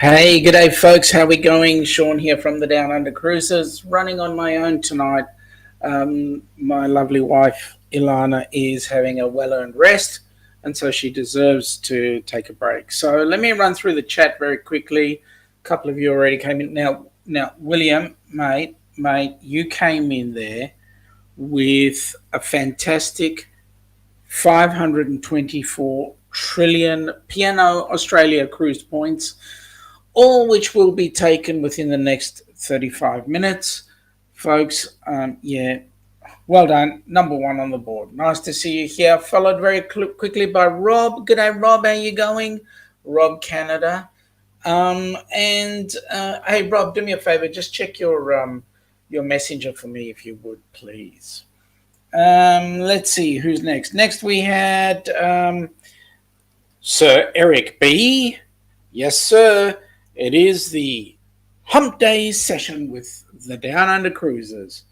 Hey, g'day folks, how we going? Sean here from the Down Under Cruises, running on my own tonight. My lovely wife, Ilana, is having a well-earned rest, and so she deserves to take a break. So let me run through the chat very quickly. A couple of you already came in. Now, William, mate, you came in there with a fantastic 524 trillion P&O Australia cruise points, all which will be taken within the next 35 minutes. Folks, well done. Number one on the board. Nice to see you here. Followed very quickly by Rob. G'day, Rob. How you going? Rob Canada. Hey, Rob, do me a favor. Just check your messenger for me, if you would, please. Let's see who's next. Next we had Sir Eric B. Yes, sir. It is the Humpday session with the Down Under Cruises.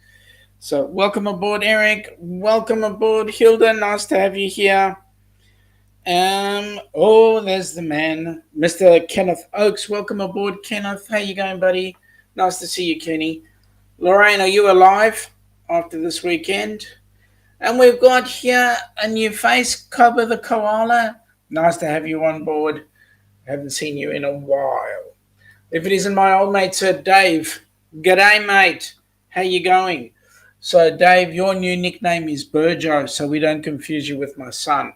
So welcome aboard, Eric. Welcome aboard, Hilda. Nice to have you here. There's the man, Mr. Kenneth Oakes. Welcome aboard, Kenneth. How you going, buddy? Nice to see you, Kenny. Lorraine, are you alive after this weekend? And we've got here a new face, Cobber the Koala. Nice to have you on board. Haven't seen you in a while. If it isn't my old mate, Sir Dave. G'day, mate. How you going? So, Dave, your new nickname is Burjo, so we don't confuse you with my son,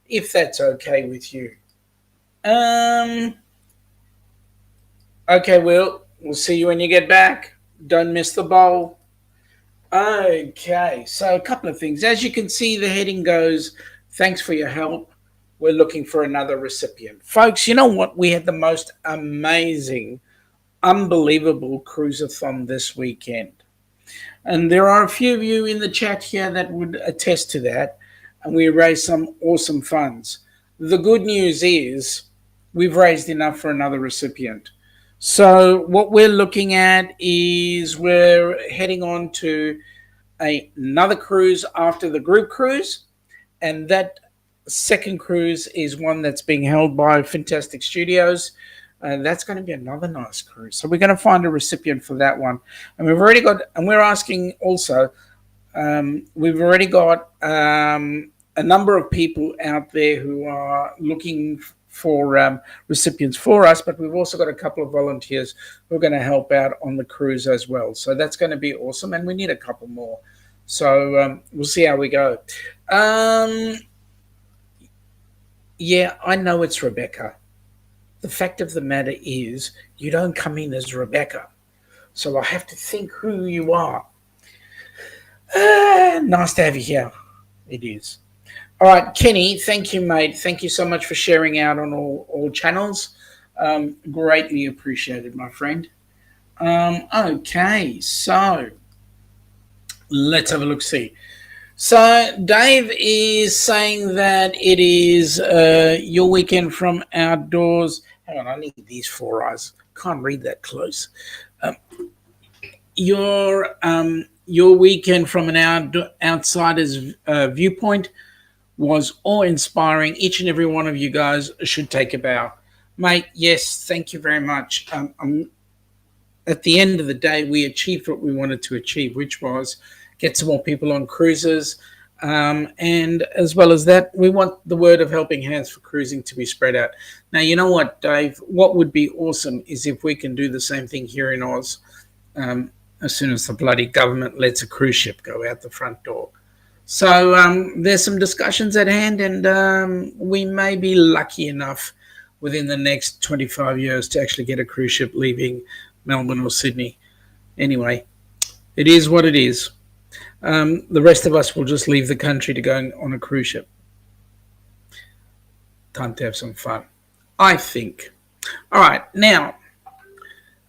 if that's okay with you. Okay, Will. We'll see you when you get back. Don't miss the bowl. Okay, so a couple of things. As you can see, the heading goes, thanks for your help. We're looking for another recipient. Folks, you know what? We had the most amazing, unbelievable cruiseathon this weekend. And there are a few of you in the chat here that would attest to that. And we raised some awesome funds. The good news is we've raised enough for another recipient. So what we're looking at is we're heading on to another cruise after the group cruise. And that second cruise is one that's being held by Fantastic Studios. That's going to be another nice cruise. So we're going to find a recipient for that one. And we've already got, and we're asking also, we've already got a number of people out there who are looking for recipients for us, but we've also got a couple of volunteers who are going to help out on the cruise as well. So that's going to be awesome. And we need a couple more. So we'll see how we go. Yeah, I know it's Rebecca. The fact of the matter is you don't come in as Rebecca. So I have to think who you are. Nice to have you here. It is. All right, Kenny, thank you, mate. Thank you so much for sharing out on all channels. Greatly appreciated, my friend. Okay, so let's have a look-see. So Dave is saying that it is your weekend from outdoors. Hang on, I need these 4 eyes. Can't read that close. Your weekend from an outsider's viewpoint was awe-inspiring. Each and every one of you guys should take a bow. Mate, yes, thank you very much. At the end of the day, we achieved what we wanted to achieve, which was get some more people on cruises. And as well as that, we want the word of helping hands for cruising to be spread out. Now, you know what, Dave? What would be awesome is if we can do the same thing here in Oz as soon as the bloody government lets a cruise ship go out the front door. So there's some discussions at hand, and we may be lucky enough within the next 25 years to actually get a cruise ship leaving Melbourne or Sydney. Anyway, it is what it is. The rest of us will just leave the country to go on a cruise ship. Time to have some fun, I think. All right, now,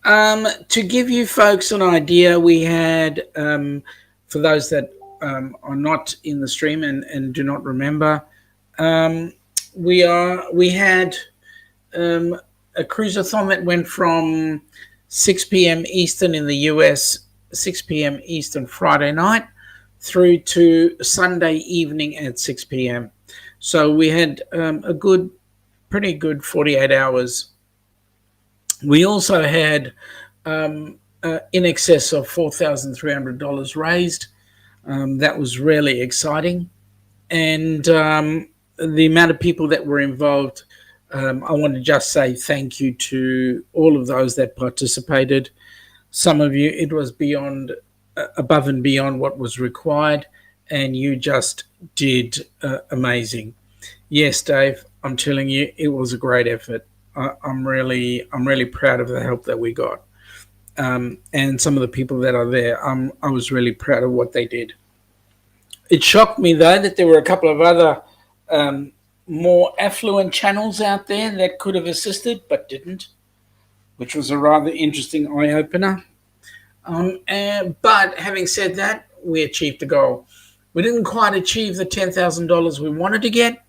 to give you folks an idea, we had, for those that are not in the stream and do not remember, we had a cruiseathon that went from 6 p.m. Eastern in the US, 6 p.m. Eastern Friday night, through to Sunday evening at 6 p.m. So we had a pretty good 48 hours We also had in excess of $4,300 raised. That was really exciting. And the amount of people that were involved, I want to just say thank you to all of those that participated. Some of you, it was beyond, above and beyond what was required, and you just did amazing. Yes, Dave, I'm telling you, it was a great effort. I'm really proud of the help that we got, and some of the people that are there. I was really proud of what they did. It shocked me though that there were a couple of other um, more affluent channels out there that could have assisted but didn't, which was a rather interesting eye opener. But having said that, we achieved the goal. We didn't quite achieve the $10,000 we wanted to get,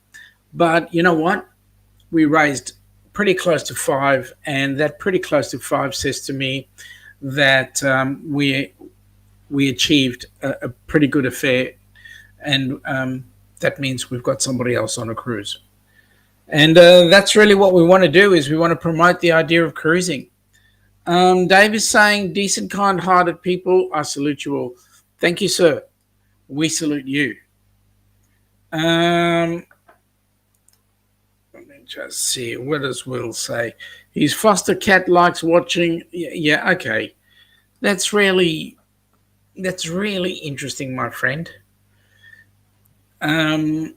but you know what? We raised pretty close to five, and that pretty close to five says to me that we achieved a pretty good affair, and that means we've got somebody else on a cruise. And that's really what we want to do, is we want to promote the idea of cruising. Dave is saying, decent, kind-hearted people, I salute you all. Thank you, sir. We salute you. Let me just see. What does Will say? His foster cat likes watching. Yeah, okay. That's really interesting, my friend. But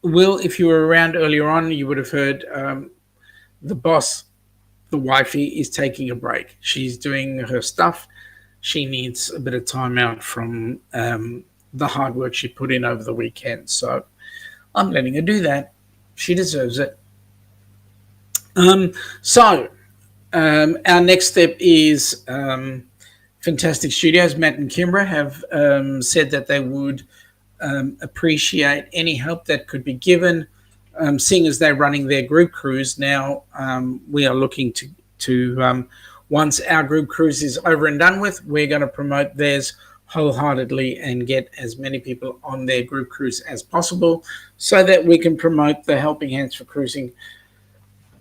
Will, if you were around earlier on, you would have heard the boss, the wifey, is taking a break. She's doing her stuff. She needs a bit of time out from the hard work she put in over the weekend. So I'm letting her do that. She deserves it. So our next step is Fantastic Studios. Matt and Kimbra have said that they would appreciate any help that could be given, seeing as they're running their group cruise now. We are looking to once our group cruise is over and done with, we're going to promote theirs wholeheartedly and get as many people on their group cruise as possible, so that we can promote the Helping Hands for Cruising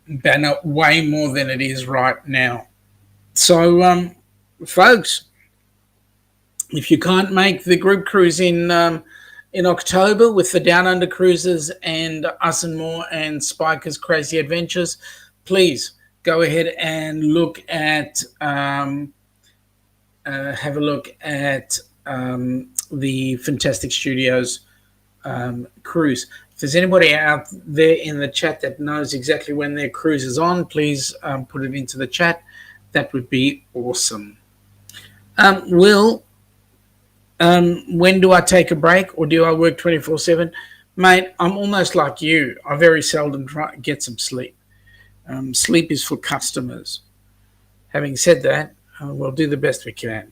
banner way more than it is right now. So, folks, if you can't make the group cruise in October with the Down Under Cruises and Us and More and Spiker's Crazy Adventures, please go ahead and look at have a look at the Fantastic Studios cruise. If there's anybody out there in the chat that knows exactly when their cruise is on, please put it into the chat. That would be awesome. Will, when do I take a break, or do I work 24/7? Mate, I'm almost like you. I very seldom get some sleep. Sleep is for customers. Having said that, we'll do the best we can.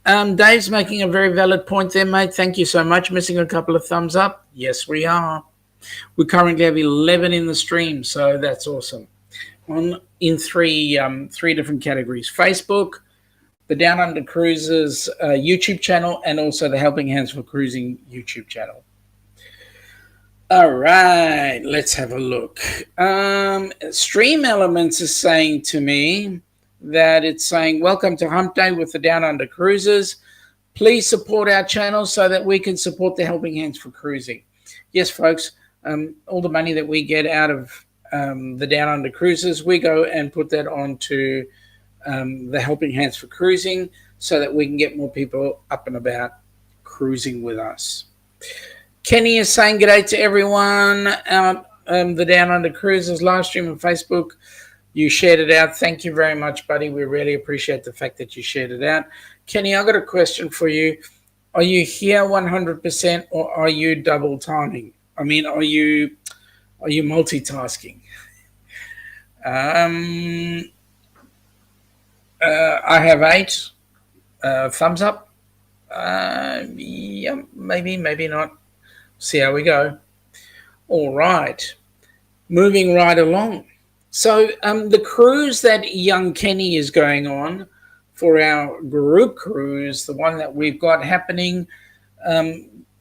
Dave's making a very valid point there, mate. Thank you so much. Missing a couple of thumbs up. Yes, we are. We currently have 11 in the stream, so that's awesome. In three different categories: Facebook, the Down Under Cruises YouTube channel, and also the Helping Hands for Cruising YouTube channel. All right, let's have a look. Stream Elements is saying to me that it's saying, welcome to Humpday with the Down Under Cruises. Please support our channel so that we can support the Helping Hands for Cruising. Yes, folks, all the money that we get out of the Down Under Cruises, we go and put that onto the Helping Hands for Cruising so that we can get more people up and about cruising with us. Kenny is saying g'day to everyone. The Down Under Cruises live stream on Facebook. You shared it out. Thank you very much, buddy. We really appreciate the fact that you shared it out. Kenny, I've got a question for you. Are you here 100% or are you double timing? I mean, are you multitasking? I have 8 thumbs up. Yeah, maybe not. See how we go. All right. Moving right along. So the cruise that young Kenny is going on for our group cruise, the one that we've got happening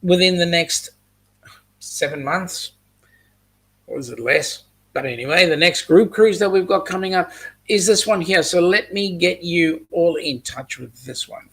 within the next 7 months, or is it less? But anyway, the next group cruise that we've got coming up is this one here. So let me get you all in touch with this one.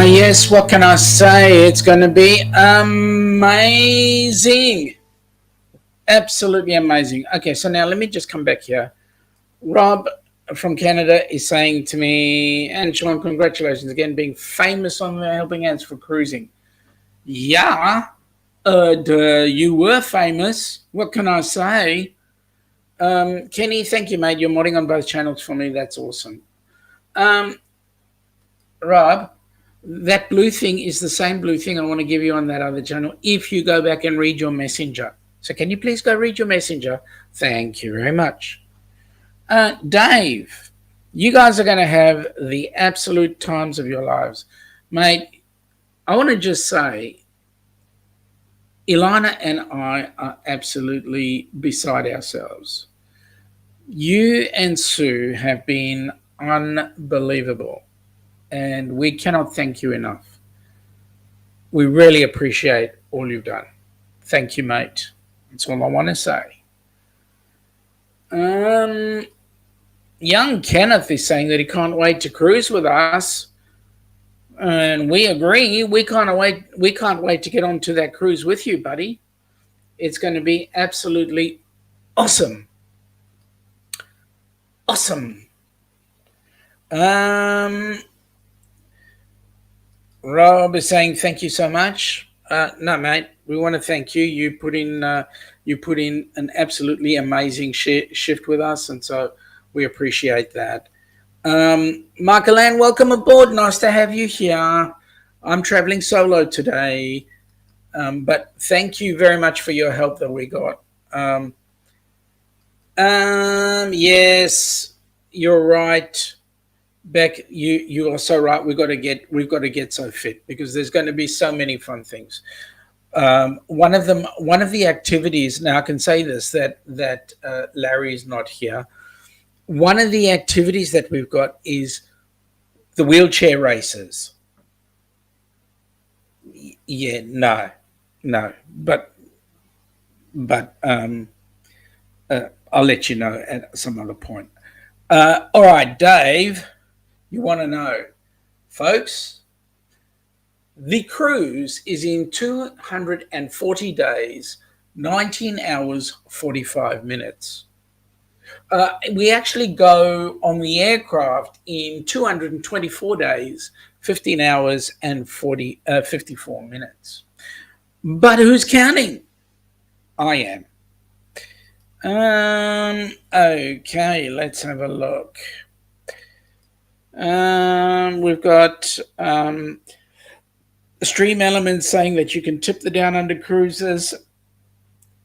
Yes, what can I say? It's going to be amazing. Absolutely amazing. Okay, so now let me just come back here. Rob from Canada is saying to me, and Sean, congratulations again, being famous on the Helping Hands for Cruising. Yeah, you were famous. What can I say? Kenny, thank you, mate. You're modding on both channels for me. That's awesome. Rob, that blue thing is the same blue thing I want to give you on that other channel if you go back and read your messenger. So can you please go read your messenger? Thank you very much. Dave, you guys are going to have the absolute times of your lives. Mate, I want to just say, Ilana and I are absolutely beside ourselves. You and Sue have been unbelievable, and we cannot thank you enough. We really appreciate all you've done. Thank you, mate. That's all I want to say. Young Kenneth is saying that he can't wait to cruise with us, and we agree. We can't wait. We can't wait to get onto that cruise with you, buddy. It's going to be absolutely awesome. Awesome. Rob is saying thank you so much. No, mate, we want to thank you. You put in an absolutely amazing shift with us, and so we appreciate that. Mark-Alan, welcome aboard. Nice to have you here. I'm traveling solo today, but thank you very much for your help that we got. Yes, you're right. Beck, you are so right. We've got to get so fit because there's going to be so many fun things. One of the activities. Now I can say this that Larry is not here. One of the activities that we've got is the wheelchair races. Yeah, no, but I'll let you know at some other point. All right, Dave. You want to know, folks, the cruise is in 240 days, 19 hours, 45 minutes. We actually go on the aircraft in 224 days, 15 hours, and 54 minutes. But who's counting? I am. Okay, let's have a look. We've got Stream Elements saying that you can tip the Down Under cruises.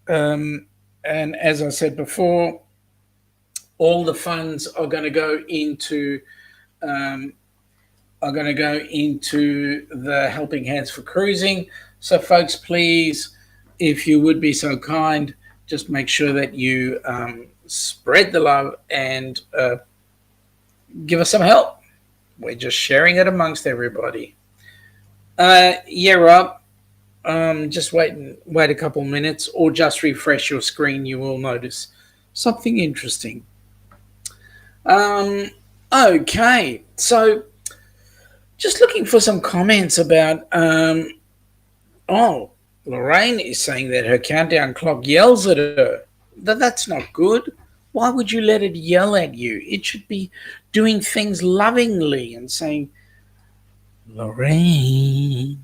And as I said before, all the funds are going to go into um, the Helping Hands for Cruising. So, folks, please, if you would be so kind, just make sure that you spread the love and give us some help. We're just sharing it amongst everybody. Yeah, Rob. Just wait a couple minutes, or just refresh your screen. You will notice something interesting. Um, okay, so just looking for some comments about. Oh, Lorraine is saying that her countdown clock yells at her. That's not good. Why would you let it yell at you? It should be doing things lovingly and saying, Lorraine,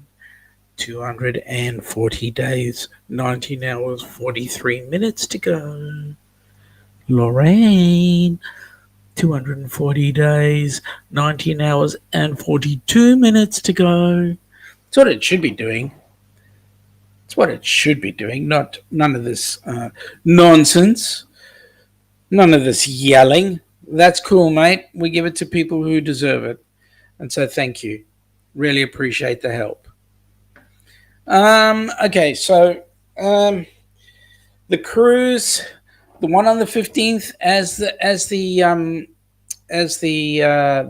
240 days, 19 hours, 43 minutes to go. Lorraine, 240 days, 19 hours, and 42 minutes to go. That's what it should be doing. It's what it should be doing, not none of this nonsense, none of this yelling. That's cool, mate. We give it to people who deserve it. And so thank you. Really appreciate the help. Okay, so the cruise, the one on the 15th, as the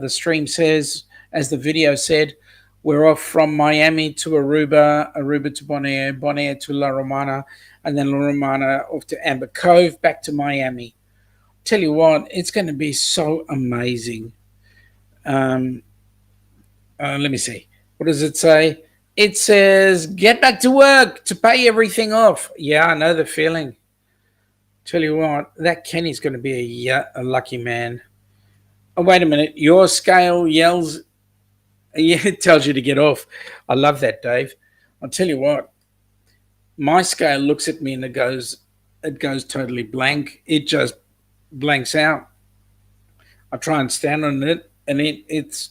stream says, as the video said, we're off from Miami to Aruba, Aruba to Bonaire, Bonaire to La Romana, and then La Romana off to Amber Cove, back to Miami. Tell you what, it's going to be so amazing. Let me see. What does it say? It says, get back to work to pay everything off. Yeah, I know the feeling. Tell you what, that Kenny's going to be a lucky man. Oh, wait a minute. Your scale yells. Yeah, it tells you to get off. I love that, Dave. I'll tell you what. My scale looks at me and it goes totally blank. It just blanks out. I try and stand on it, and it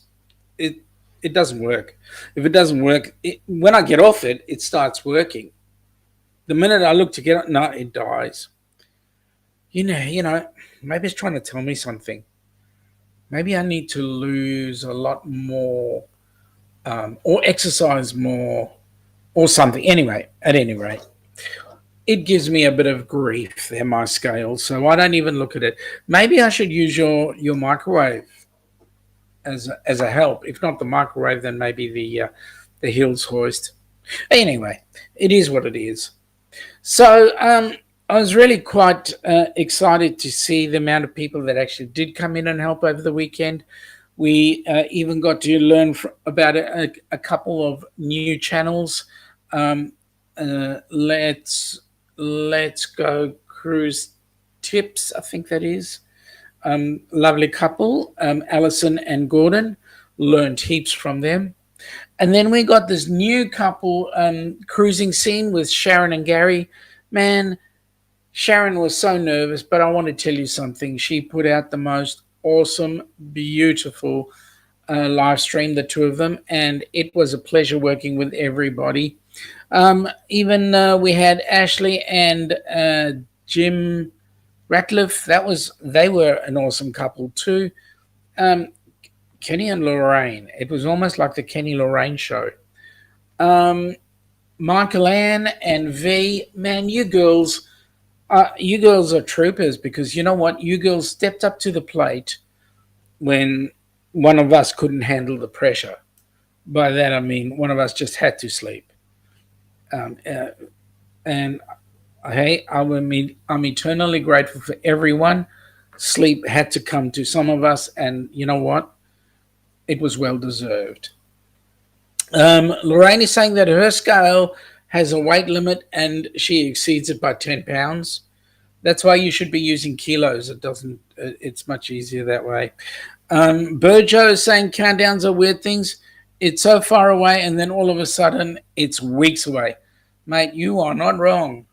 doesn't work. If it doesn't work, when I get off it, it starts working. The minute I look to get it, no, it dies. You know, maybe it's trying to tell me something. Maybe I need to lose a lot more, or exercise more, or something. Anyway, at any rate, it gives me a bit of grief there, my scale. So I don't even look at it. Maybe I should use your microwave as a help. If not the microwave, then maybe the Hills hoist. Anyway, it is what it is. So I was really quite excited to see the amount of people that actually did come in and help over the weekend. We even got to learn about a couple of new channels. Um, let's go cruise tips. I think that is lovely couple, Alison and Gordon. Learned heaps from them. And then we got this new couple cruising scene with Sharon and Gary. Man, Sharon was so nervous, but I want to tell you something. She put out the most awesome, beautiful live stream, the two of them, and it was a pleasure working with everybody. Even we had Ashley and Jim Ratcliffe. They were an awesome couple too. Um, Kenny and Lorraine. It was almost like the Kenny Lorraine show. Um, Michael Ann and V. Man, you girls are troopers, because you know what? You girls stepped up to the plate when one of us couldn't handle the pressure. By that I mean one of us just had to sleep. Um, uh, and hey, I'm eternally grateful for everyone. Sleep had to come to some of us, and you know what? It was well deserved. Lorraine is saying that her scale has a weight limit and she exceeds it by 10 pounds. That's why you should be using kilos. It doesn't. It's much easier that way. Burjo is saying countdowns are weird things. It's so far away, and then all of a sudden, it's weeks away. Mate, you are not wrong.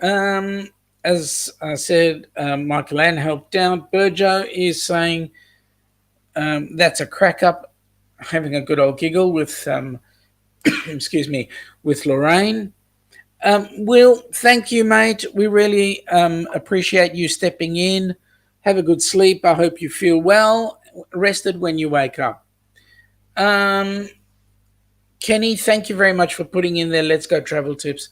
As I said, Michael Ann helped out. Burjo is saying That's a crack up, having a good old giggle with, excuse me, with Lorraine. Will, thank you, mate. We really appreciate you stepping in. Have a good sleep. I hope you feel well, rested when you wake up. Um, Kenny, thank you very much for putting in their Let's Go travel tips.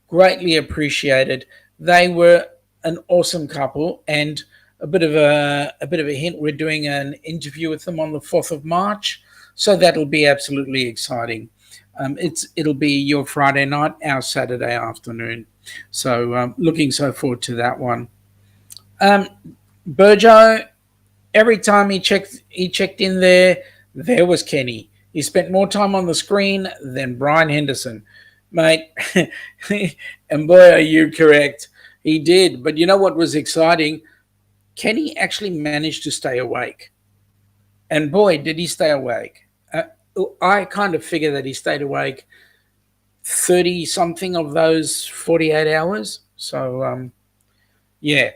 Greatly appreciated. They were an awesome couple, and a bit of a hint. We're doing an interview with them on the 4th of March, so that'll be absolutely exciting. It'll be your Friday night, our Saturday afternoon. So looking so forward to that one. Um, Burjo, every time he checked in there was Kenny. He spent more time on the screen than Brian Henderson, mate. And boy, are you correct. He did. But you know what was exciting? Kenny actually managed to stay awake. And boy, did he stay awake. I kind of figure that he stayed awake 30 something of those 48 hours. So, yeah.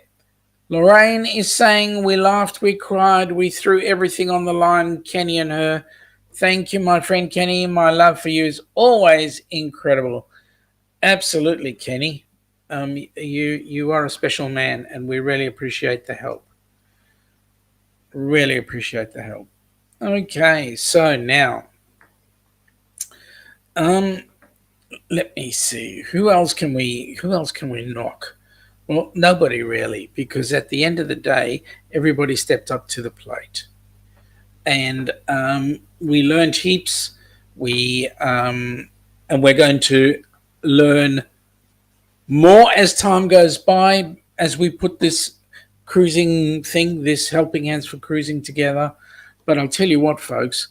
Lorraine is saying, we laughed, we cried, we threw everything on the line, Kenny and her. Thank you, my friend Kenny. My love for you is always incredible. Absolutely, Kenny. You are a special man, and we really appreciate the help. Really appreciate the help. Okay, so now, um, let me see. Who else can we knock? Well, nobody really, because at the end of the day, everybody stepped up to the plate, and we learned heaps. And we're going to learn more as time goes by, as we put this cruising thing, this helping hands for cruising together. But I'll tell you what, folks,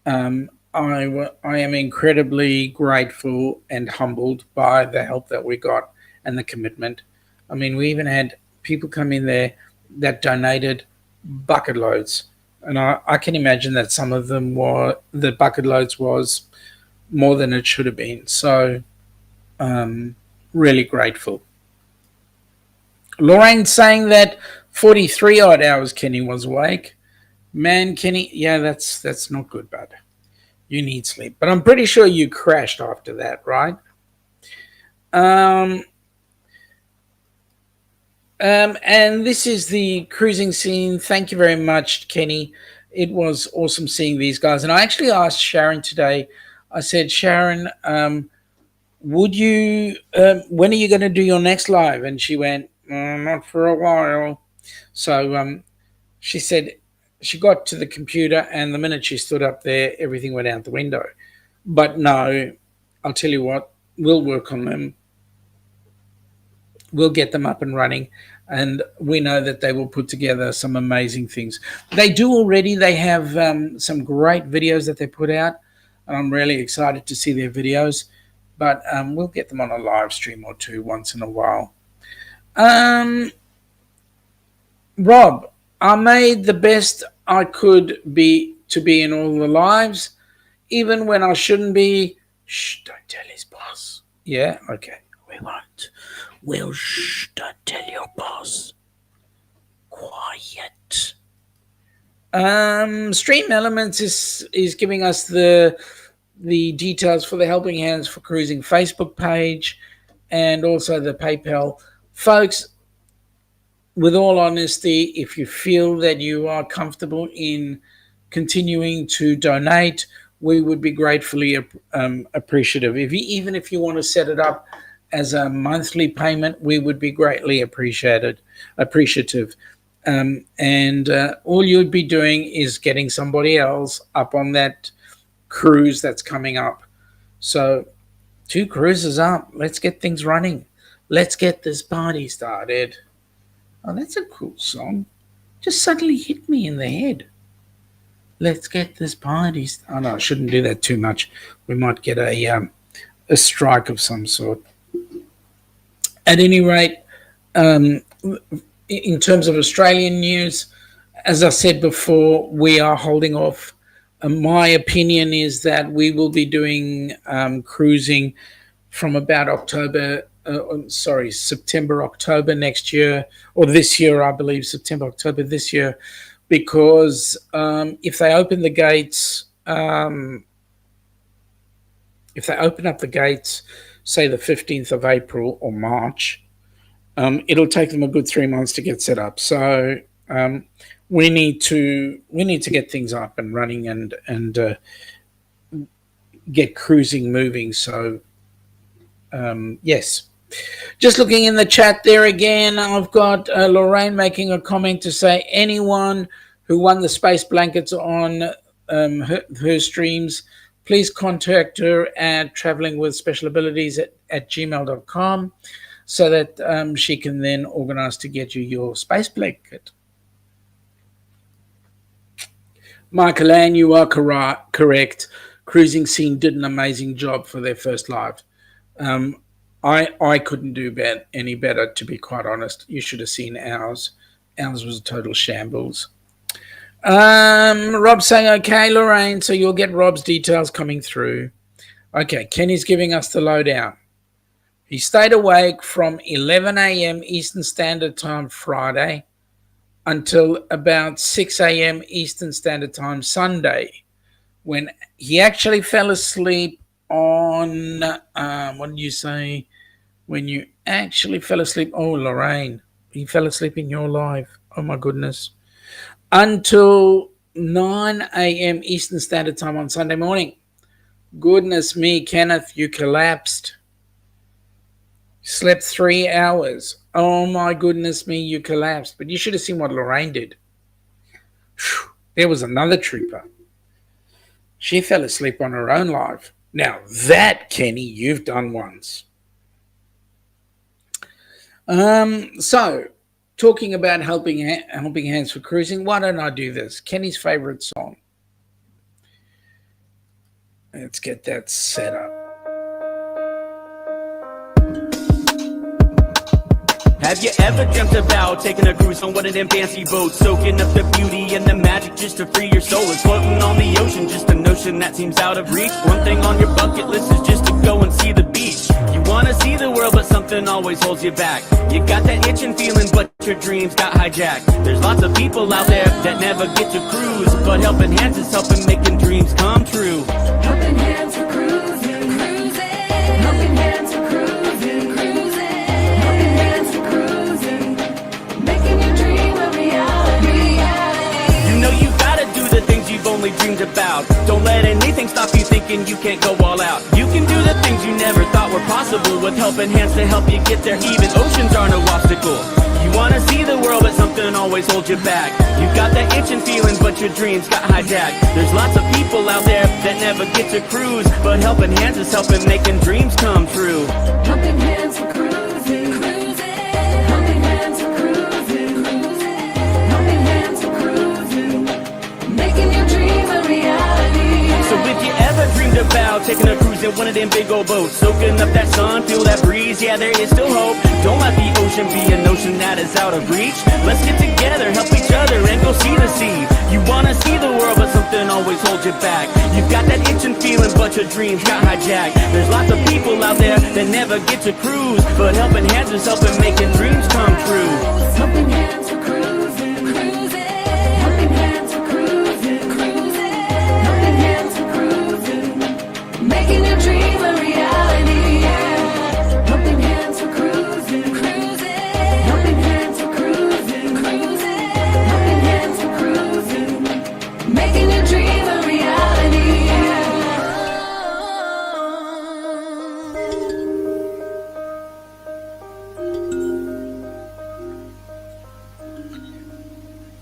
I am incredibly grateful and humbled by the help that we got and the commitment. I mean, we even had people come in there that donated bucket loads. And I can imagine that some of them were, the bucket loads was more than it should have been. So, really grateful. Lorraine saying that 43 odd hours Kenny was awake. Man, Kenny, yeah, that's not good, bud. You need sleep. But I'm pretty sure you crashed after that, right? Um, and this is the cruising scene. Thank you very much, Kenny. It was awesome seeing these guys. And I actually asked Sharon today, I said, Sharon, would you, when are you going to do your next live? And she went, not for a while. So she said she got to the computer, and the minute she stood up there, everything went out the window. But no, I'll tell you what, we'll work on them. We'll get them up and running, and we know that they will put together some amazing things. They do already. They have some great videos that they put out, and I'm really excited to see their videos. But we'll get them on a live stream or two once in a while. Rob, I made the best I could be to be in all the lives, even when I shouldn't be. Shh, don't tell his boss. Yeah, okay, we won't. Well, shh, don't tell your boss. Quiet. Stream Elements is giving us the details for the Helping Hands for Cruising Facebook page and also the PayPal. Folks, with all honesty, if you feel that you are comfortable in continuing to donate, we would be gratefully appreciative. Even if you want to set it up as a monthly payment, we would be greatly appreciative. And all you'd be doing is getting somebody else up on that cruise that's coming up. So 2 cruises up. Let's get things running. Let's get this party started. Oh, that's a cool song. Just suddenly hit me in the head. Let's get this party started. Oh, no, I shouldn't do that too much. We might get a strike of some sort. At any rate, in terms of Australian news, as I said before, we are holding off. My opinion is that we will be doing cruising from about September, October next year, or this year, I believe, September, October this year, because if they open the gates, if they open up the gates, say the 15th of April or March, it'll take them a good 3 months to get set up. So we need to get things up and running and get cruising moving. So yes. Just looking in the chat there again, I've got Lorraine making a comment to say anyone who won the space blankets on her streams, please contact her at travelingwithspecialabilities at gmail.com so that she can then organize to get you your space blanket. Michael Ann, you are correct. Cruising Scene did an amazing job for their first live. I couldn't do any better, to be quite honest. You should have seen ours. Ours was a total shambles. Rob's saying, okay, Lorraine, so you'll get Rob's details coming through. Okay, Kenny's giving us the lowdown. He stayed awake from 11 a.m. Eastern Standard Time Friday until about 6 a.m. Eastern Standard Time Sunday, when he actually fell asleep on, what did you say? When you actually fell asleep, oh, Lorraine, he fell asleep in your live. Oh, my goodness. Until 9 a.m. Eastern Standard Time on Sunday morning. Goodness me, Kenneth, you collapsed. Slept 3 hours. Oh, my goodness me, you collapsed. But you should have seen what Lorraine did. Whew, there was another trooper. She fell asleep on her own live. Now, that, Kenny, you've done once. So, talking about helping hands for cruising, why don't I do this? Kenny's favorite song. Let's get that set up. Have you ever dreamt about taking a cruise on one of them fancy boats, soaking up the beauty and the magic just to free your soul, and floating on the ocean, just a notion that seems out of reach? One thing on your bucket list is just to go and see the beach. You wanna see the world, but something always holds you back. You got that itching feeling, but your dreams got hijacked. There's lots of people out there that never get to cruise, but helping hands is helping making dreams come true. Helping hands for cruising, helping hands for cruising, helping hands for cruising, making your dream a reality. You know you gotta do the things you've only dreamed about. Don't let anything stop you thinking you can't go all out. You can do the things you never thought were possible with helping hands to help you get there. Even oceans are no obstacle. You wanna see the world, but something always holds you back. You got that itching feeling, but your dreams got hijacked. There's lots of people out there that never get to cruise, but helping hands is helping making dreams come true. Helping hands for cruising, helping hands for cruising, helping hands for cruising, making your dream a reality. So if you ever dreamed about taking a cruise in one of them big old boats, soaking up that sun, feel that breeze, yeah, there is still hope. Don't let the ocean be a notion that is out of reach. Let's get together, help each other, and go see the sea. You wanna see the world, but something always holds you back. You've got that itching feeling, but your dreams got hijacked. There's lots of people out there that never get to cruise, but helping hands is helping making dreams come true. Helping hands for cruising, helping hands for cruising, helping hands for cruising, making your dream a reality. Helping hands for cruising, helping hands for cruising, helping hands for cruising, making your dream a reality.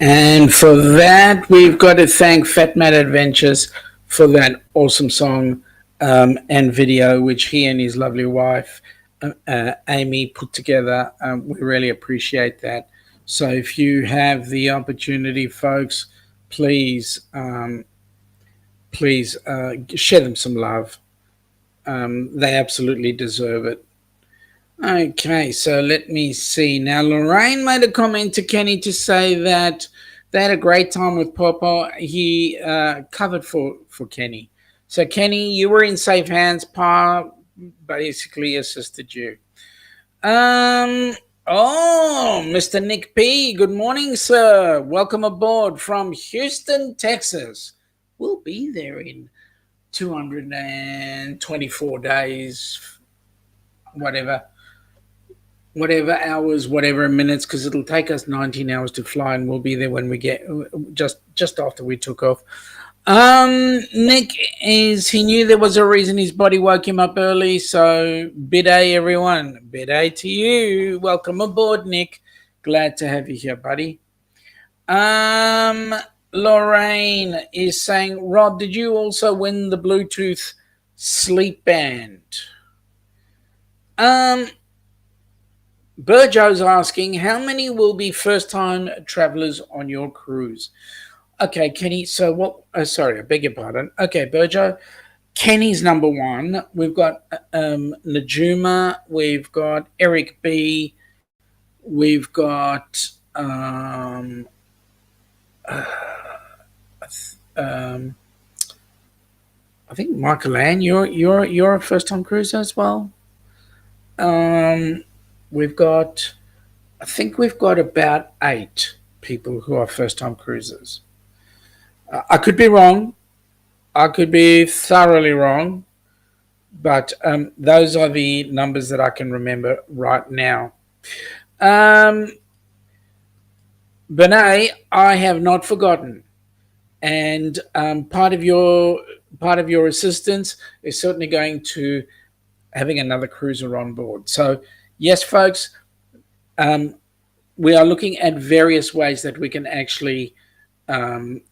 And for that, we've got to thank FatMat Adventures for that awesome song and video, which he and his lovely wife, Amy, put together. We really appreciate that. So if you have the opportunity, folks, please share them some love. They absolutely deserve it. Okay, so let me see. Now, Lorraine made a comment to Kenny to say that they had a great time with Papa. He covered for Kenny. So, Kenny, you were in safe hands. Pa basically assisted you. Oh, Mr. Nick P. Good morning, sir. Welcome aboard from Houston, Texas. We'll be there in 224 days, whatever, whatever hours, whatever minutes, because it'll take us 19 hours to fly, and we'll be there when we get just after we took off. Nick is he knew there was a reason his body woke him up early, so bidet everyone, bidet to you. Welcome aboard, Nick. Glad to have you here, buddy. Um, Lorraine is saying, Rob, did you also win the Bluetooth sleep band? Um, Burjo's asking, how many will be first-time travelers on your cruise? Okay, Kenny. So what? Sorry, I beg your pardon. Okay, Burjo. Kenny's number one. We've got Najuma. We've got Eric B. We've got um, I think Michael Ann. You're a first time cruiser as well. Um, we've got. I think we've got about 8 people who are first time cruisers. I could be wrong. I could be thoroughly wrong, but those are the numbers that I can remember right now. Um, Benay, I have not forgotten, and part of your assistance is certainly going to having another cruiser on board. So, yes, folks, um, we are looking at various ways that we can actually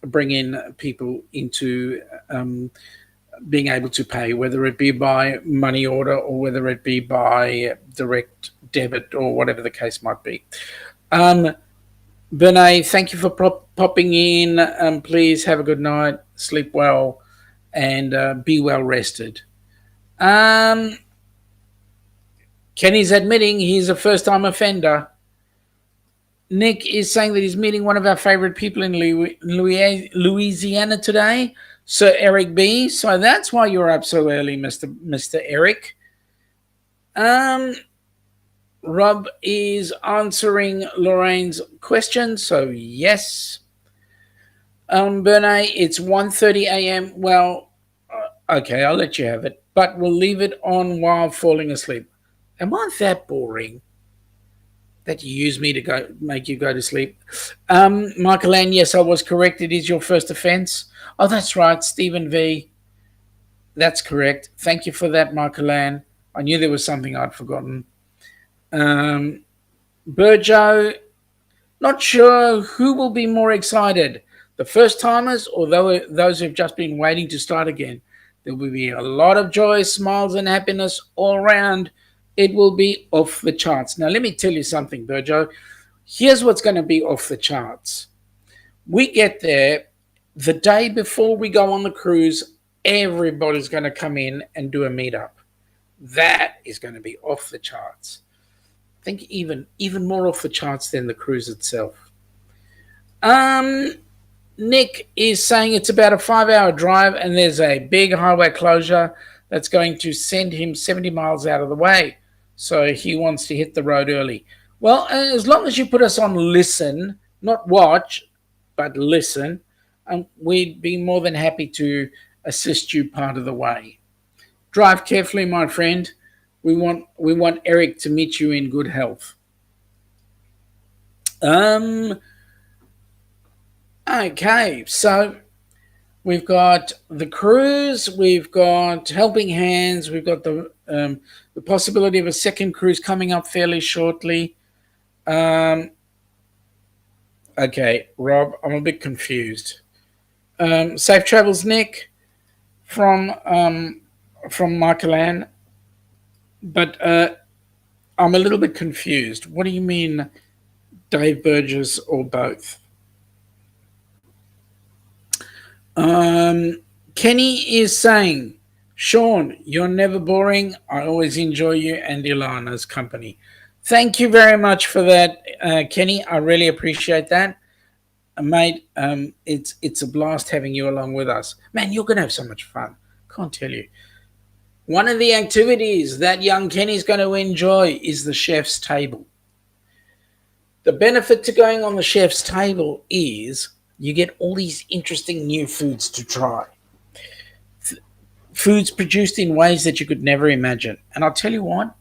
bring in people into being able to pay, whether it be by money order or whether it be by direct debit or whatever the case might be. Um, Bernay, thank you for popping in. Please have a good night, sleep well, and be well rested. Um, Kenny's admitting he's a first time offender. Nick is saying that he's meeting one of our favorite people in Louisiana today, Sir Eric B. So that's why you're up so early, Mr. Eric. Um, Rob is answering Lorraine's question, so yes. Bernay, it's 1:30 a.m. Well, okay, I'll let you have it, but we'll leave it on while falling asleep. Am I that boring that you use me to go make you go to sleep? Michael Ann, yes, I was correct. It is your first offence. Oh, that's right, Stephen V. That's correct. Thank you for that, Michael Ann. I knew there was something I'd forgotten. Um, Burjo, not sure who will be more excited, the first timers or those who've just been waiting to start again. There will be a lot of joy, smiles, and happiness all around. It will be off the charts. Now, let me tell you something, Burjo. Here's what's going to be off the charts. We get there the day before we go on the cruise, everybody's going to come in and do a meetup. That is going to be off the charts. I think even more off the charts than the cruise itself. Nick is saying it's about a 5-hour drive and there's a big highway closure that's going to send him 70 miles out of the way. So he wants to hit the road early. Well, as long as you put us on listen, not watch, but listen, we'd be more than happy to assist you part of the way. Drive carefully, my friend. We want Eric to meet you in good health. Okay, so we've got the cruise, we've got helping hands, we've got the possibility of a second cruise coming up fairly shortly. Okay, Rob, I'm a bit confused. Safe travels, Nick, from Michael Ann, but I'm a little bit confused. What do you mean, Dave Burgess or both? Kenny is saying, Sean, you're never boring. I always enjoy you and Ilana's company. Thank you very much for that, Kenny. I really appreciate that. Mate, it's a blast having you along with us. Man, you're going to have so much fun. Can't tell you. One of the activities that young Kenny's going to enjoy is the chef's table. The benefit to going on the chef's table is you get all these interesting new foods to try. Foods produced in ways that you could never imagine. And I'll tell you what,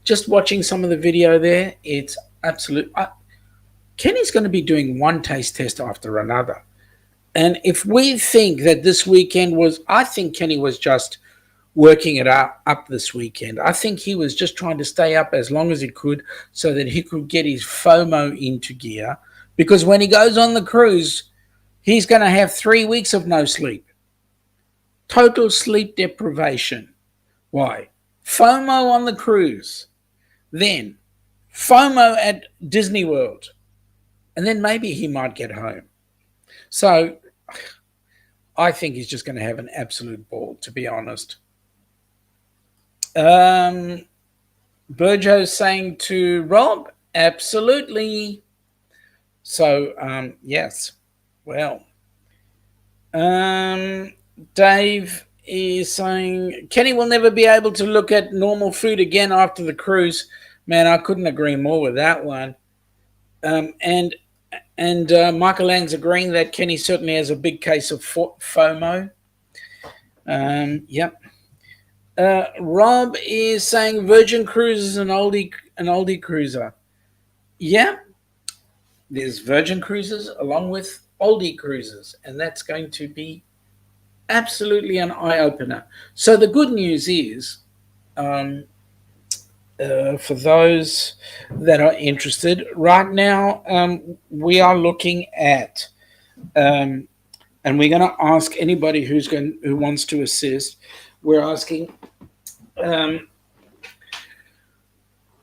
just watching some of the video there, it's absolute. Kenny's going to be doing one taste test after another. And if we think that this weekend was, I think Kenny was just working it up this weekend. I think he was just trying to stay up as long as he could so that he could get his FOMO into gear. Because when he goes on the cruise, he's going to have 3 weeks of no sleep. Total sleep deprivation. Why? FOMO on the cruise. Then FOMO at Disney World. And then maybe he might get home. So I think he's just going to have an absolute ball, to be honest. Burjo's saying to Rob, absolutely. So, yes. Well, Dave is saying Kenny will never be able to look at normal food again after the cruise. Man, I couldn't agree more with that one. And Michael Lang's agreeing that Kenny certainly has a big case of FOMO. Yep. Rob is saying Virgin Cruises an oldie cruiser. Yeah, there's Virgin Cruises along with oldie cruises, and that's going to be absolutely an eye opener. So the good news is, for those that are interested, right now we are looking at, and we're going to ask anybody who wants to assist. We're asking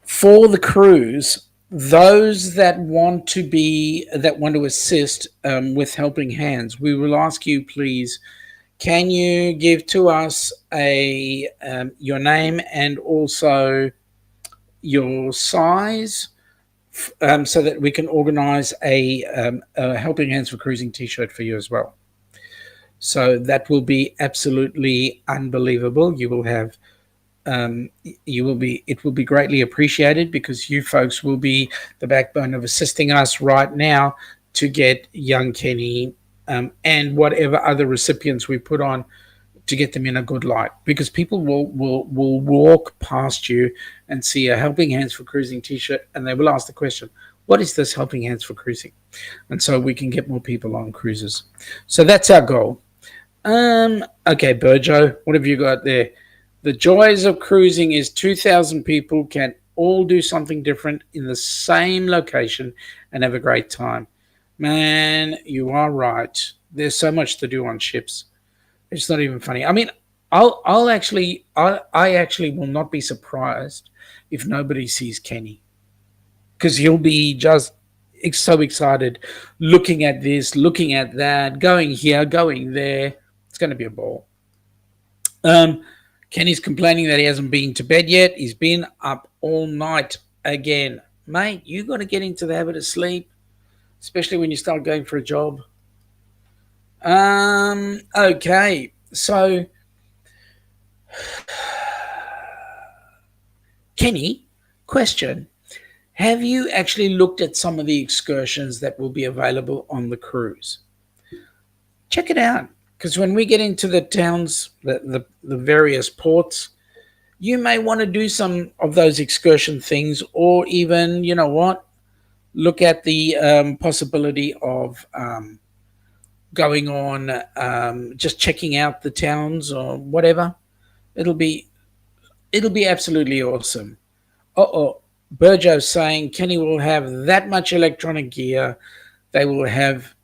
for the cruise, those that want to assist with helping hands. We will ask you, please, can you give to us your name and also your size, so that we can organize a Helping Hands for Cruising t-shirt for you as well. So that will be absolutely unbelievable. It will be greatly appreciated, because you folks will be the backbone of assisting us right now to get young Kenny and whatever other recipients we put on, to get them in a good light, because people will walk past you and see a Helping Hands for Cruising t-shirt, and they will ask the question, what is this Helping Hands for Cruising? And so we can get more people on cruises. So that's our goal. Okay, Burjo, what have you got there? The joys of cruising is 2,000 people can all do something different in the same location and have a great time. Man, you are right. There's so much to do on ships. It's not even funny. I mean, I actually will not be surprised if nobody sees Kenny, because he'll be just so excited, looking at this, looking at that, going here, going there. It's going to be a ball. Kenny's complaining that he hasn't been to bed yet. He's been up all night again. Mate, you got to get into the habit of sleep, especially when you start going for a job. Okay, so Kenny, question. Have you actually looked at some of the excursions that will be available on the cruise? Check it out, because when we get into the towns, the various ports, you may want to do some of those excursion things, or even, you know what, look at the possibility of going on, just checking out the towns or whatever. It'll be absolutely awesome. Burjo's saying Kenny will have that much electronic gear. They will have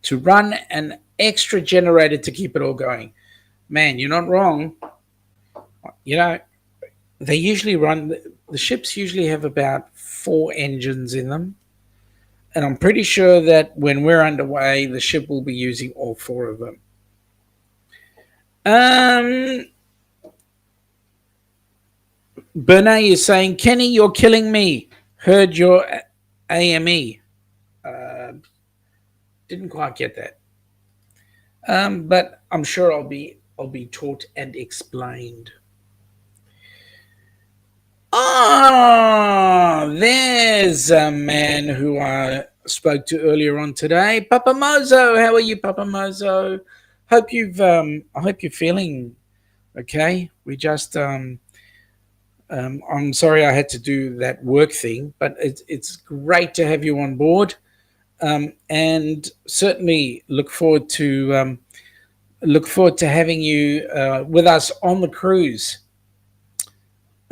to run an extra generator to keep it all going. Man, you're not wrong. You know, they usually run, the ships usually have about 4 engines in them. And I'm pretty sure that when we're underway, the ship will be using all 4 of them. Bernay is saying, Kenny, you're killing me. Heard your AME. Didn't quite get that. But I'm sure I'll be taught and explained. Oh, there's a man who I spoke to earlier on today. Papa Mozo, how are you, Papa Mozo? I hope you're feeling okay. I'm sorry I had to do that work thing, but it's great to have you on board. And certainly look forward to having you with us on the cruise.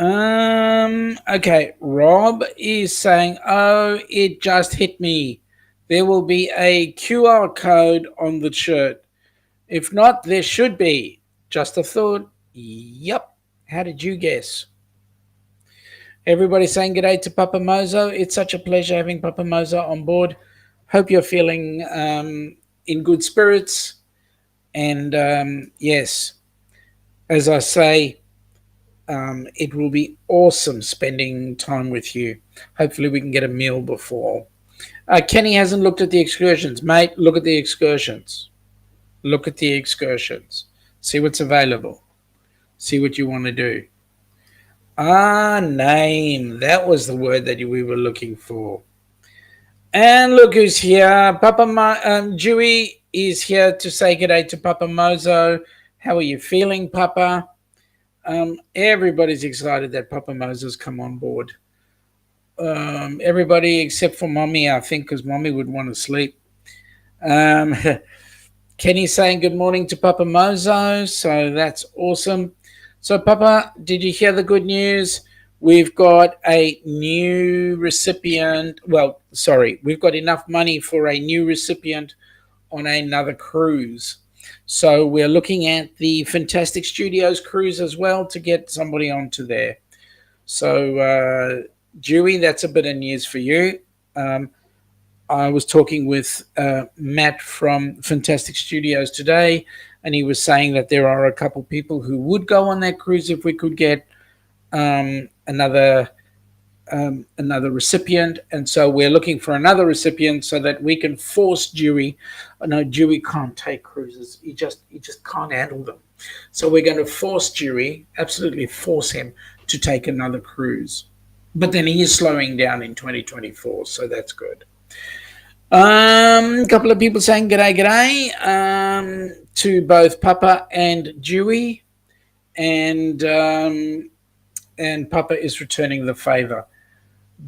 Okay, Rob is saying, "Oh, it just hit me. There will be a QR code on the shirt. If not, there should be. Just a thought." Yep. How did you guess? Everybody saying g'day to Papa Mozo. It's such a pleasure having Papa Mozo on board. Hope you're feeling in good spirits. And yes, as I say, it will be awesome spending time with you. Hopefully, we can get a meal before. Kenny hasn't looked at the excursions. Mate, look at the excursions. Look at the excursions. See what's available. See what you want to do. Name. That was the word that we were looking for. And look who's here. Dewey is here to say good day to Papa Mozo. How are you feeling, Papa? Everybody's excited that Papa Mozo's come on board. Everybody except for Mommy, I think, because Mommy would want to sleep. Kenny's saying good morning to Papa Mozo, so that's awesome. So, Papa, did you hear the good news? We've got a new recipient. Well, sorry, we've got enough money for a new recipient on another cruise. So we're looking at the Fantastic Studios cruise as well to get somebody onto there. So, Dewey, that's a bit of news for you. I was talking with Matt from Fantastic Studios today, and he was saying that there are a couple people who would go on that cruise if we could get another recipient, and so we're looking for another recipient so that we can force Dewey. No, Dewey can't take cruises. He just can't handle them. So we're going to force Dewey, absolutely force him to take another cruise. But then he is slowing down in 2024, so that's good. A couple of people saying g'day to both Papa and Dewey, and Papa is returning the favour.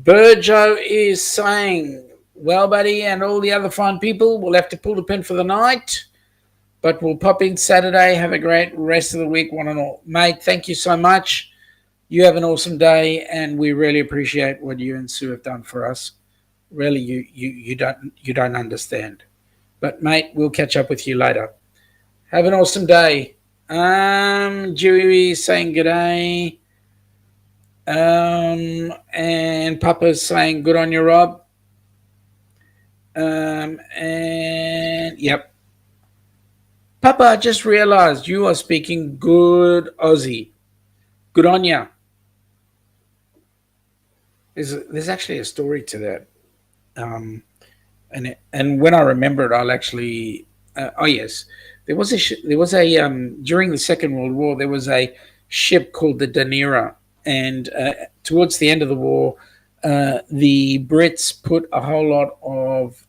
Burjo is saying, well, buddy, and all the other fine people, we'll have to pull the pin for the night, but we'll pop in Saturday. Have a great rest of the week, one and all. Mate, thank you so much. You have an awesome day, and we really appreciate what you and Sue have done for us. Really, you don't understand. But, mate, we'll catch up with you later. Have an awesome day. Dewey saying g'day. And Papa's saying good on you, Rob. And yep. Papa, I just realized you are speaking good Aussie. Good on ya. There's actually a story to that. And when I remember it, I'll actually. Oh yes, there was a during the Second World War there was a ship called the D.U.C.s, and towards the end of the war, the Brits put a whole lot of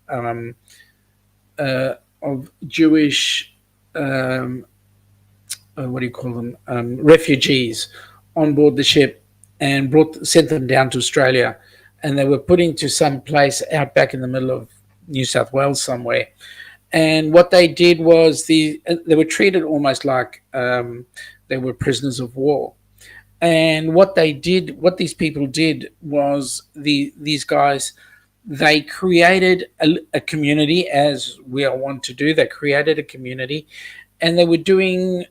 Jewish what do you call them refugees on board the ship and sent them down to Australia, and they were put into some place out back in the middle of New South Wales somewhere. And what they did was they were treated almost like they were prisoners of war. And what these people did was these guys, they created a community, as we all want to do. They created a community, and they were doing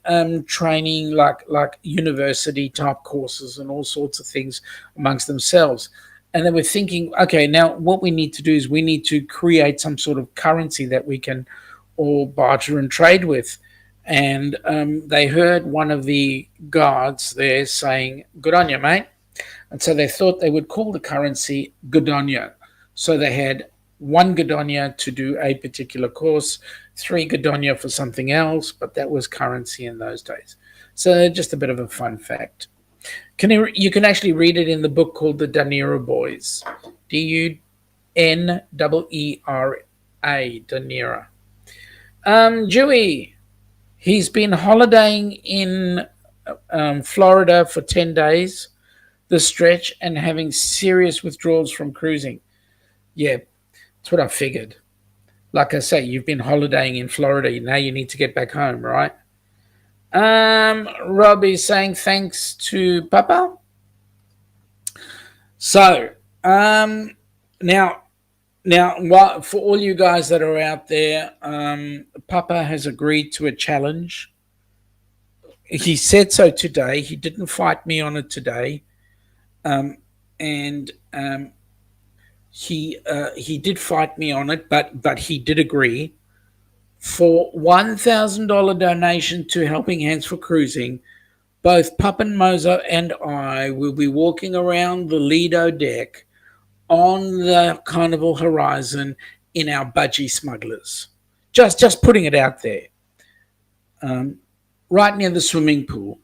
training like university type courses and all sorts of things amongst themselves. And they were thinking, okay, now what we need to do is we need to create some sort of currency that we can all barter and trade with. And they heard one of the guards there saying, good on you, mate. And so they thought they would call the currency good on you. So they had one good on you to do a particular course, 3 good on you for something else, but that was currency in those days. So just a bit of a fun fact. You can actually read it in the book called The Dunera Boys. Dunera. Dunera. Dewey, he's been holidaying in Florida for 10 days, the stretch, and having serious withdrawals from cruising. Yeah, that's what I figured. Like I say, you've been holidaying in Florida. Now you need to get back home, right? Robbie's saying thanks to Papa. So, now, for all you guys that are out there, Papa has agreed to a challenge. He said so today. He didn't fight me on it today, and he did fight me on it, but he did agree for $1,000 donation to Helping Hands for Cruising. Both Pup and Mozo and I will be walking around the Lido deck on the Carnival Horizon in our budgie smugglers. Just putting it out there. Right near the swimming pool.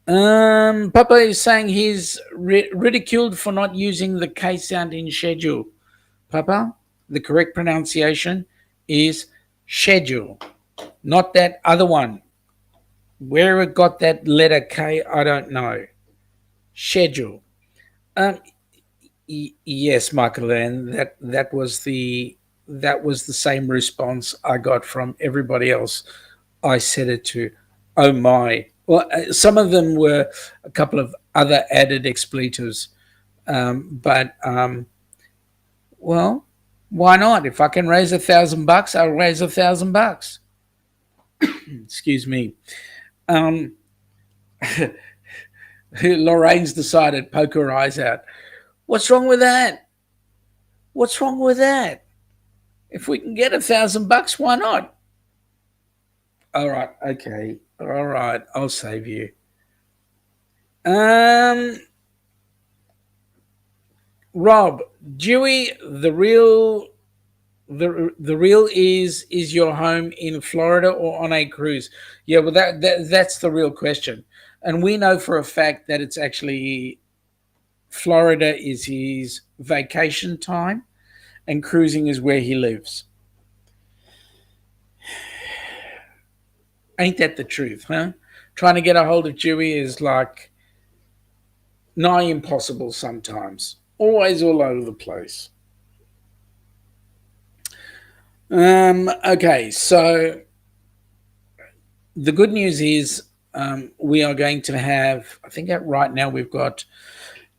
Papa is saying he's ridiculed for not using the K sound in schedule. Papa, the correct pronunciation is schedule, not that other one. Where it got that letter K, I don't know. Schedule. Yes, Michael, and that was the same response I got from everybody else I said it to. Oh my! Well, some of them were a couple of other added expletives, but well, why not? If I can raise $1,000, I'll raise $1,000. Excuse me. Lorraine's decided poke her eyes out. What's wrong with that? What's wrong with that? If we can get $1,000, why not? All right, okay, all right, I'll save you. Rob, Dewey, the real is your home in Florida or on a cruise? Yeah, well, that's the real question, and we know for a fact that it's actually Florida is his vacation time, and cruising is where he lives. Ain't that the truth, huh? Trying to get a hold of Dewey is like nigh impossible sometimes. Always all over the place. Okay, so the good news is we are going to have, I think right now we've got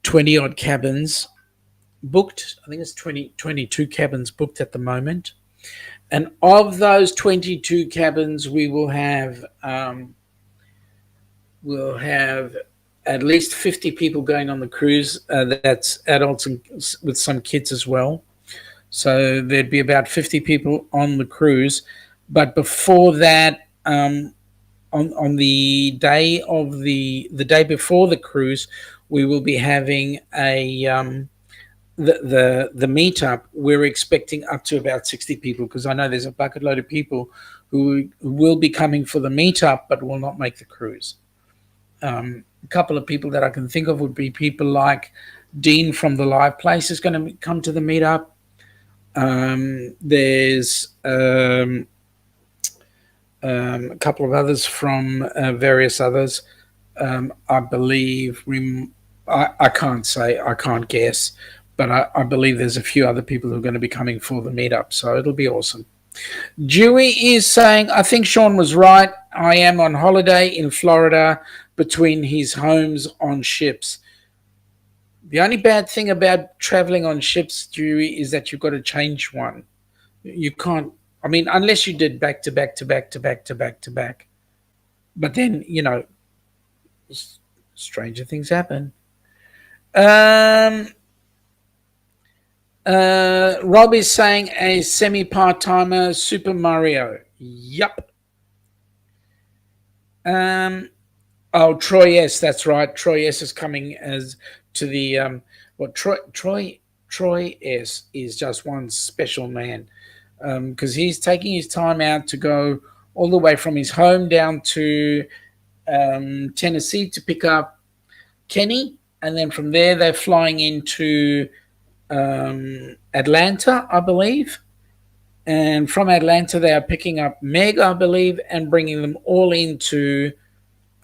20 odd cabins booked. I think it's 22 cabins booked at the moment. And of those 22 cabins, we'll have at least 50 people going on the cruise. That's adults and with some kids as well. So there'd be about 50 people on the cruise. But before that, on the day of the day before the cruise, we will be having a the meetup. We're expecting up to about 60 people, because I know there's a bucket load of people who will be coming for the meetup but will not make the cruise. A couple of people that I can think of would be people like Dean from the Live Place is going to come to the meetup. There's a couple of others from various others. I believe I can't say, I can't guess, but I believe there's a few other people who are going to be coming for the meetup, so it'll be awesome. Dewey is saying, I think Sean was right. I am on holiday in Florida between his homes on ships. The only bad thing about traveling on ships, Dewey, is that you've got to change one. You can't, I mean, unless you did back to back to back to back to back to back. But then, stranger things happen. Rob is saying a semi-part-timer Super Mario. Yup. Troy S, that's right. Troy S is coming as to the Troy S is just one special man, because he's taking his time out to go all the way from his home down to Tennessee to pick up Kenny, and then from there they're flying into Atlanta, I believe. And from Atlanta, they are picking up Meg, I believe, and bringing them all into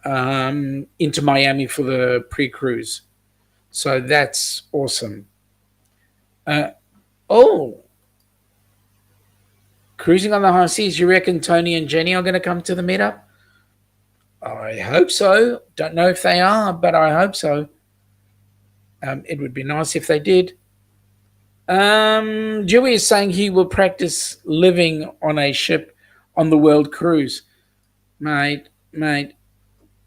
Miami for the pre-cruise. So that's awesome. Uh, oh, cruising on the high seas. You reckon Tony and Jenny are going to come to the meetup? I hope so. Don't know if they are, but I hope so. It would be nice if they did. Dewey is saying he will practice living on a ship on the world cruise. Mate,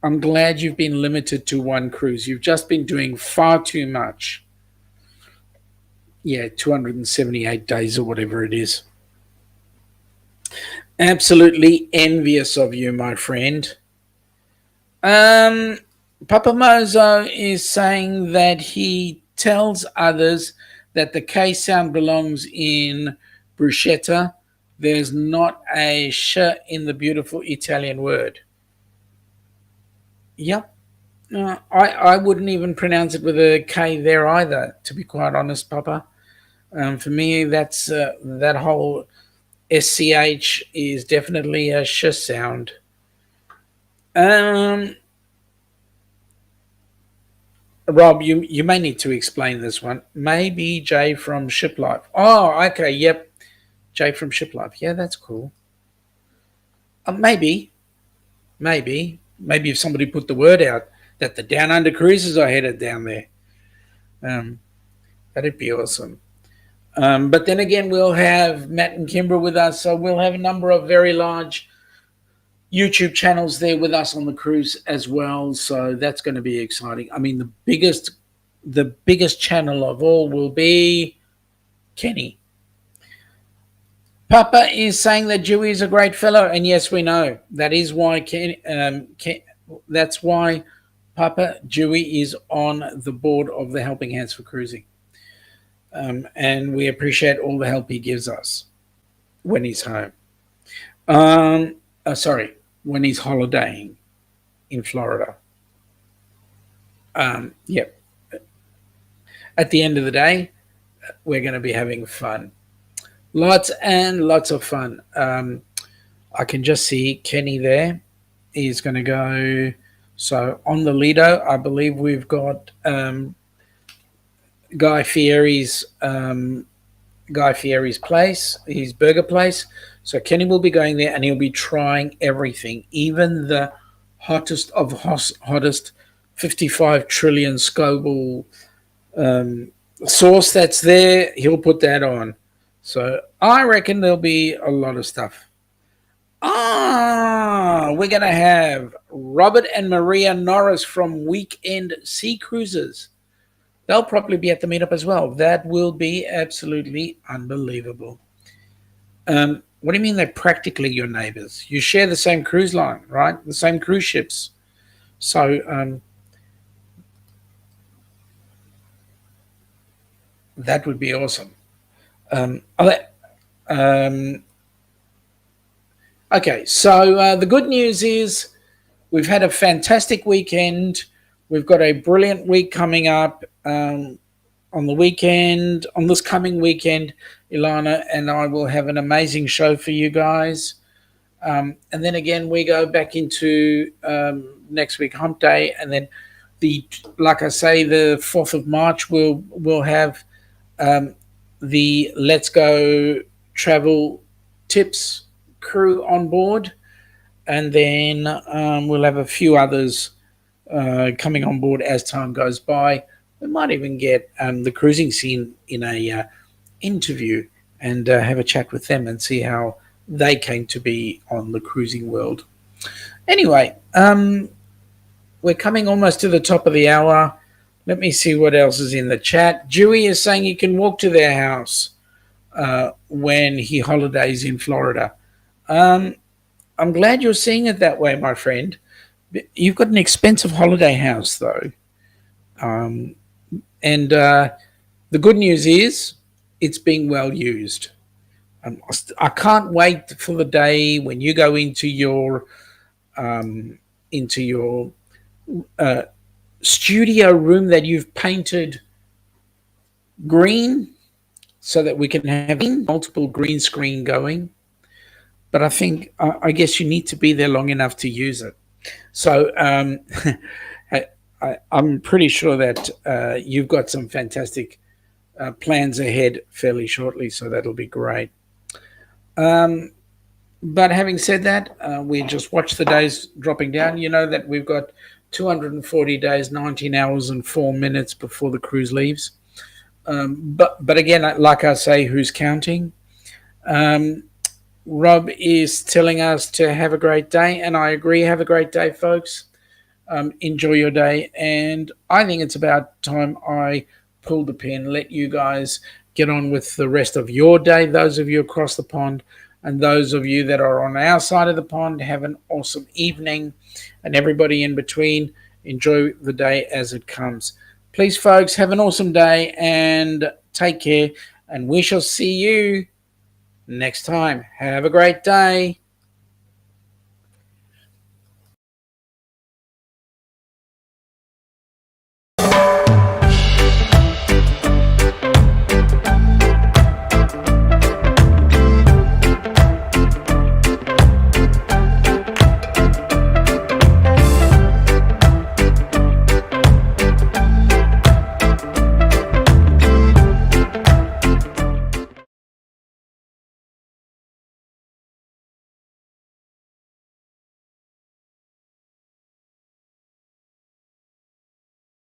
I'm glad you've been limited to one cruise. You've just been doing far too much. Yeah, 278 days or whatever it is. Absolutely envious of you, my friend. Um, Papa Mozo is saying that he tells others that the K sound belongs in bruschetta. There's not a sh in the beautiful Italian word. Yep. I wouldn't even pronounce it with a K there either, to be quite honest, Papa. For me, that's that whole SCH is definitely a sh sound. Um, Rob, you may need to explain this one. Maybe Jay from Ship Life. Oh, okay, yep. Jay from Ship Life. Yeah, that's cool. Maybe if somebody put the word out that the Down Under cruises are headed down there, um, that'd be awesome. But then again, we'll have Matt and Kimbra with us, so we'll have a number of very large YouTube channels there with us on the cruise as well. So that's going to be exciting. I mean, the biggest channel of all will be Kenny. Papa is saying that Dewey is a great fellow, and yes, we know that is why that's why Papa Dewey is on the board of the Helping Hands for Cruising, and we appreciate all the help he gives us when he's home. Sorry, when he's holidaying in Florida. Yep. At the end of the day, we're going to be having fun. Lots and lots of fun. I can just see Kenny there. He's going to go. So on the Lido, I believe we've got Guy Fieri's place, his burger place. So Kenny will be going there and he'll be trying everything, even the hottest of hottest 55 trillion Scoville sauce that's there. He'll put that on. So I reckon there'll be a lot of stuff. We're going to have Robert and Maria Norris from Weekend Sea Cruises. They'll probably be at the meetup as well. That will be absolutely unbelievable. What do you mean they're practically your neighbors? You share the same cruise line, right? The same cruise ships. So that would be awesome. Okay, so the good news is we've had a fantastic weekend. We've got a brilliant week coming up. On the weekend, on this coming weekend, Ilana and I will have an amazing show for you guys. And then again, we go back into next week, Hump Day, and then like I say, the 4th of March, we'll have the Let's Go Travel Tips crew on board, and then we'll have a few others coming on board as time goes by. We might even get the cruising scene in a interview and have a chat with them and see how they came to be on the cruising world. Anyway, we're coming almost to the top of the hour. Let me see what else is in the chat. Dewey is saying you can walk to their house when he holidays in Florida. I'm glad you're seeing it that way, my friend. You've got an expensive holiday house, though. And the good news is it's being well used. I can't wait for the day when you go into your studio room that you've painted green so that we can have multiple green screen going. But I think, I guess you need to be there long enough to use it. So I, I'm pretty sure that you've got some fantastic plans ahead fairly shortly, so that'll be great. Um, but having said that, we just watch the days dropping down. You know that we've got 240 days, 19 hours, and 4 minutes before the cruise leaves. But again, like I say, who's counting? Um, Rob is telling us to have a great day, and I agree. Have a great day, folks. Enjoy your day, and I think it's about time I pulled the pin, let you guys get on with the rest of your day. Those of you across the pond, and those of you that are on our side of the pond, have an awesome evening, and everybody in between, enjoy the day as it comes. Please, folks, have an awesome day and take care, and we shall see you next time. Have a great day.